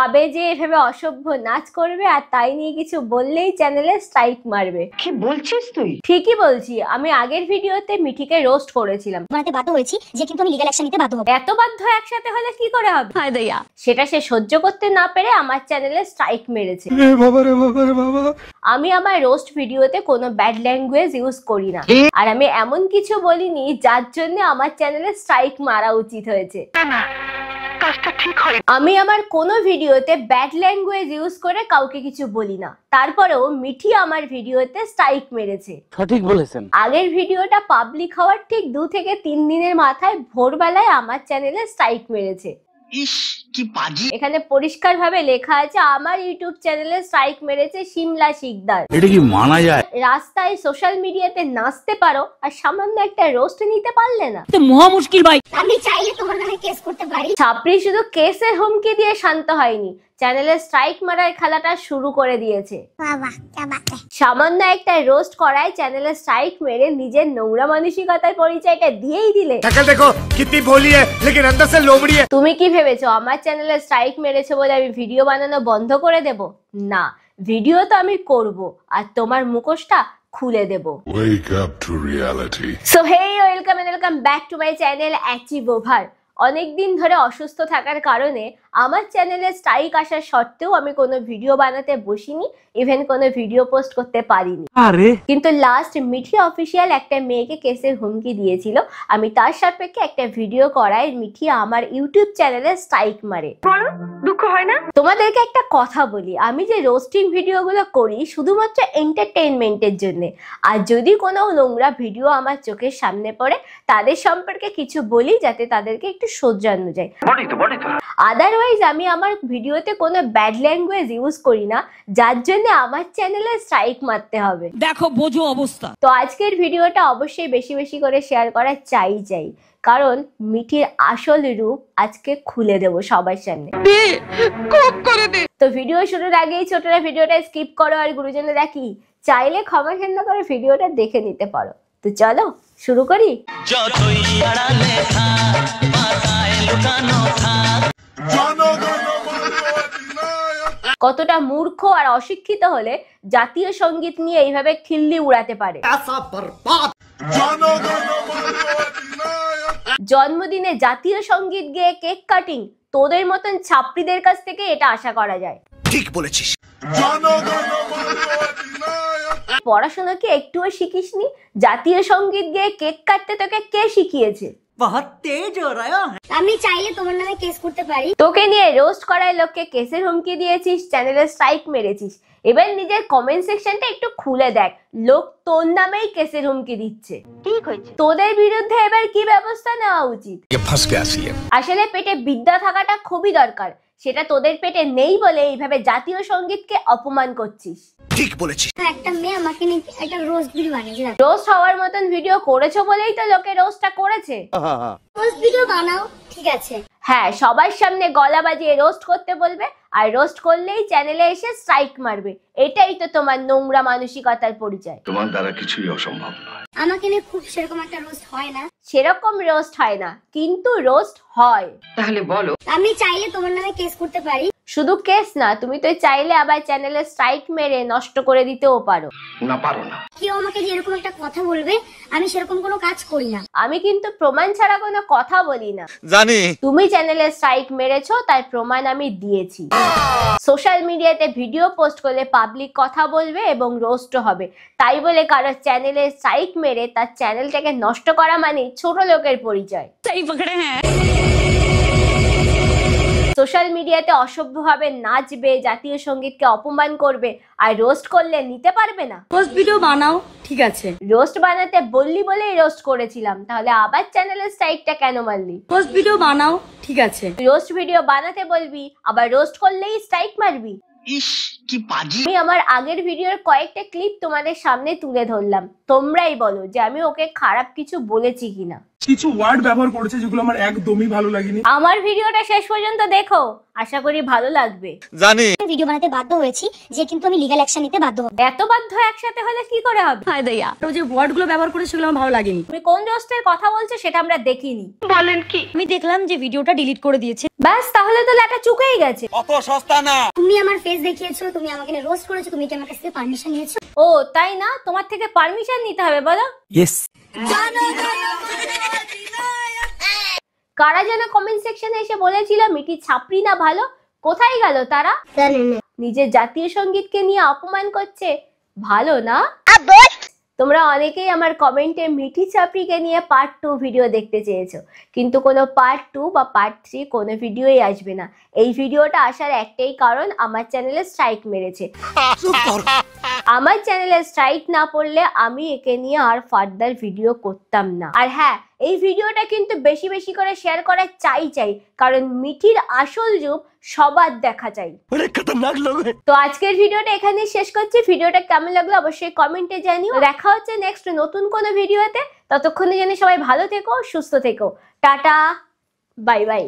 ভাবে যে এভাবে অসভ্য নাচ করবে আর তাই নিয়ে কিছু বললেই চ্যানেলে স্ট্রাইক মারবে। কি বলছিস তুই? ঠিকই বলছি। আমি আগের ভিডিওতে মিঠিকে রোস্ট করেছিলাম, বানাতে বাধ্য হয়েছি যে কিন্তু আমি লিগ্যাল অ্যাকশন নিতে বাধ্য হব। এত বাধ্য একসাথে হলে কি করে হবে? হায় দয়া। সেটা সে সহ্য করতে না পেরে আমার চ্যানেলে স্ট্রাইক মেরেছে। আমি আমার রোস্ট ভিডিওতে কোনো ব্যাড ল্যাঙ্গুয়েজ ইউজ করি না, আর আমি এমন কিছু বলিনি যার জন্য আমার চ্যানেলে স্ট্রাইক মারা উচিত হয়েছে। আমি আমার কোনো ভিডিওতে ব্যাড ল্যাঙ্গুয়েজ ইউজ করে কাউকে কিছু বলি না, তারপরেও মিঠি আমার ভিডিওতে স্ট্রাইক মেরেছে। সঠিক বলেছেন। আগের ভিডিওটা পাবলিক হওয়ার ঠিক 2 থেকে 3 দিনের মাথায় ভোরবেলায় আমার চ্যানেলে স্ট্রাইক মেরেছে। ইস কি বাজে। এখানে পরিষ্কার ভাবে লেখা আছে আমার ইউটিউব চ্যানেলে স্ট্রাইক মেরেছে শিমলা শিকদার। এটা কি মানা যায়? রাস্তায় সোশ্যাল মিডিয়াতে নাচতে পারো আর সামান্য একটা রোস্ট নিতে পারলে না? তো মহা মুশকিল ভাই। আমি চাইলে তোমার নামে কেস করতে পারি। ছাপড়ি শুধু কেসের হুমকি দিয়ে শান্ত হয়নি, চ্যানেলে স্ট্রাইক মারার খেলাটা শুরু করে দিয়েছে। সামান্য একটা রোস্ট করায় চ্যানেলে স্ট্রাইক মেরে নিজের নোংরা মানসিকতার পরিচয়টা দিয়েই দিলে। দেখো কিতনি ভোলি है लेकिन अंदर से लोमड़ी है। তুমি কি ভেবেছো আমার চ্যানেলে স্ট্রাইক মেরেছে বলে আমি ভিডিও বানানো বন্ধ করে দেব? না, ভিডিও তো আমি করব আর তোমার মুখোশটা খুলে দেব। Wake up to reality. So hey, welcome and welcome back to my channel achieve over. অনেকদিন ধরে অসুস্থ থাকার কারণে আমার চ্যানেলে স্ট্রাইক আসার সত্ত্বেও আমি কোনো ভিডিও বানাতে বসিনি, ইভেন কোনো ভিডিও পোস্ট করতে পারিনি। কিন্তু লাস্ট মিঠি অফিসিয়াল একটা মেয়েকে কেসের হুমকি দিয়েছিল, আমি তার সাপেক্ষে একটা ভিডিও করায় মিঠি আমার ইউটিউব চ্যানেলে স্ট্রাইক মারে। বলো, দুঃখ হয় না? তোমাদেরকে একটা কথা বলি, আমি যে রোস্টিং ভিডিওগুলো করি শুধুমাত্র এন্টারটেইনমেন্টের জন্য, আর যদি কোনো নোংরা ভিডিও আমার চোখের সামনে পড়ে তাদের সম্পর্কে কিছু বলি যাতে তাদেরকে একটু সহ্যানো যায়। আদারওয়াইজ আমি আমার ভিডিওতে কোনো ব্যাড ল্যাঙ্গুয়েজ ইউজ করি না যার জন্য আমার চ্যানেলে স্ট্রাইক মারতে হবে। দেখো বোঝো অবস্থা। তো আজকের ভিডিওটা অবশ্যই বেশি বেশি করে শেয়ার করা চাই, কারণ মিঠির আসল রূপ আজকে খুলে দেব সবার সামনে। তো ভিডিও শুরুর আগেই ছোটরা ভিডিওটা স্কিপ করো আর গুরুজনেরা কি চাইলে ক্ষমা ঘেন্না করে ভিডিওটা দেখে নিতে পারো। তো চলো শুরু করি। কতটা মূর্খ আর অশিক্ষিত হলে জাতীয় সঙ্গীত নিয়ে এইভাবে খিল্লি উড়াতে পারে। জন্মদিনে জাতীয় সঙ্গীত গেয়ে কেক কাটিং, তোদের মতন ছাপড়িদের কাছ থেকে এটা আশা করা যায়। ঠিক বলেছিস। পড়াশোনা কি একটুও শিখিসনি? জাতীয় সঙ্গীত গেয়ে কেক কাটতে তোকে কে শিখিয়েছে? আমি চাইলে তোমার নামে কেস করতে পারি। তোকে নিয়ে রোস্ট করার লোককে কেসের হুমকি দিয়েছিস, চ্যানেলে স্ট্রাইক মেরেছিস, এবার নিজের কমেন্ট সেকশনটা একটু খুলে দেখ, লোক তোর নামেই কেসের হুমকি দিচ্ছে। ঠিক হয়েছে। তোদের বিরুদ্ধে এবার কি ব্যবস্থা নেওয়া উচিত? আসলে পেটে বিদ্যা থাকাটা খুবই দরকার, সেটা তোদের পেটে নেই বলে এইভাবে জাতীয় সঙ্গীতকে অপমান করছিস। ঠিক বলেছিস। একটা মেয়ে আমাকে নিয়ে একটা রোস্ট ভিডিও বানিয়েছে। রোস্ট হওয়ার মতন ভিডিও করেছো বলেই তো লোকে রোস্টটা করেছে। রোস্ট ভিডিও বানাও, ঠিক আছে। হ্যাঁ, সবার সামনে গলা বাজিয়ে রোস্ট করতে বলবে আর রোস্ট করলেই চ্যানেলে এসে স্ট্রাইক মারবে। এটাই তো তোমার নোংরা মানসিকতার পরিচয়। তোমার দ্বারা কিছুই অসম্ভব নয়। আমাকে নিয়ে খুব সেরকম একটা রোস্ট হয় না। সেরকম রোস্ট হয় না, কিন্তু রোস্ট হয়। তাহলে বলো। আমি চাইলে তোমার নামে কেস করতে পারি। শুধু কেস না, তুমি তো চাইলে আবার চ্যানেলে স্ট্রাইক মেরে নষ্ট করে দিতেও পারো। না পারো না। কেউ আমাকে যেরকম একটা কথা বলবে আমি সেরকম কোনো কাজ করি না। আমি কিন্তু প্রমাণ ছাড়া কোনো কথা বলি না। জানি তুমি চ্যানেলে স্ট্রাইক মেরেছো, তার প্রমাণ আমি দিয়েছি। সোশ্যাল মিডিয়াতে ভিডিও পোস্ট করলে পাবলিক কথা বলবে এবং রোস্ট হবে, তাই বলে কারো চ্যানেলে স্ট্রাইক মেরে তার চ্যানেলটাকে নষ্ট করা মানে ছোট লোকের পরিচয়। সোশ্যাল মিডিয়াতে অসভ্যভাবে নাচবে, জাতীয় সঙ্গীতকে অপমান করবে আর রোস্ট করলে নিতে পারবে না। রোস্ট ভিডিও বানাও, ঠিক আছে। রোস্ট বানাতে বললি বলেই রোস্ট করেছিলাম, তাহলে আবার চ্যানেলের স্ট্রাইকটা কেন মারলি? রোস্ট ভিডিও বানাও, ঠিক আছে। রোস্ট ভিডিও বানাতে বলবি, আবার রোস্ট করলেই স্ট্রাইক মারবি। ইস কি বাজে। আমি আমার আগের ভিডিওর কয়েকটা ক্লিপ তোমাদের সামনে তুলে ধরলাম, তোমরাই বলো যে আমি ওকে খারাপ কিছু বলেছি কিনা। কিছু ওয়ার্ড ব্যবহার করেছে যেগুলো আমার একদমই ভালো লাগেনি। আমার ভিডিওটা শেষ পর্যন্ত দেখো, আশা করি ভালো লাগবে। ভিডিও বানাতে বাধ্য হয়েছি, যে কিন্তু আমি লিগ্যাল অ্যাকশন নিতে বাধ্য হব। এত বাধ্য একসাথে হলে কি করে হবে? হায় দয়া, তো যে ওয়ার্ডগুলো ব্যবহার করেছে সেগুলো আমার ভালো লাগেনি। তুমি কোন রোস্টের কথা বলছো সেটা আমরা দেখিনি। আমি দেখলাম যে ভিডিওটা ডিলিট করে দিয়েছে। ব্যাস, তাহলে তো লেটা চুকেই গেছে। তুমি আমার ফেস দেখিয়েছো, তুমি আমাকে রোস্ট করেছো, তুমি কি আমার কাছ থেকে পারমিশন নিয়েছো? ও তাই না, তোমার থেকে পারমিশন নিতে হবে বলো। কারা যেন কমেন্ট সেকশনে এসে বলেছিল মিটি ছাপরি না ভালো, কোথায় গেল তারা? নিজের জাতীয় সঙ্গীতকে নিয়ে অপমান করছে, ভালো না? তোমরা অনেকেই আমার কমেন্টে মিঠি ছাপরিকে নিয়ে পার্ট 2 ভিডিও দেখতে চেয়েছো, কিন্তু কোনো পার্ট 2 বা পার্ট 3 কোনো ভিডিওই আসবে না। এই ভিডিওটা আসার একটাই কারণ, আমার চ্যানেলে স্ট্রাইক মেরেছে। আমার চ্যানেলে স্ট্রাইক না পড়লে আমি একে নিয়ে আর ফার্দার ভিডিও করতাম না। আর হ্যাঁ, এই ভিডিওটা কিন্তু বেশি বেশি করে শেয়ার করা চাই, কারণ মিঠির আসল রূপ সবার দেখা চাই। তো আজকের ভিডিওটা এখানেই শেষ করছি। ভিডিওটা কেমন লাগলো অবশ্যই কমেন্টে জানিও। দেখা হচ্ছে নেক্সট নতুন কোনো ভিডিওতে। ততক্ষণে জানি সবাই ভালো থেকো, সুস্থ থেকো। Tata, bye bye.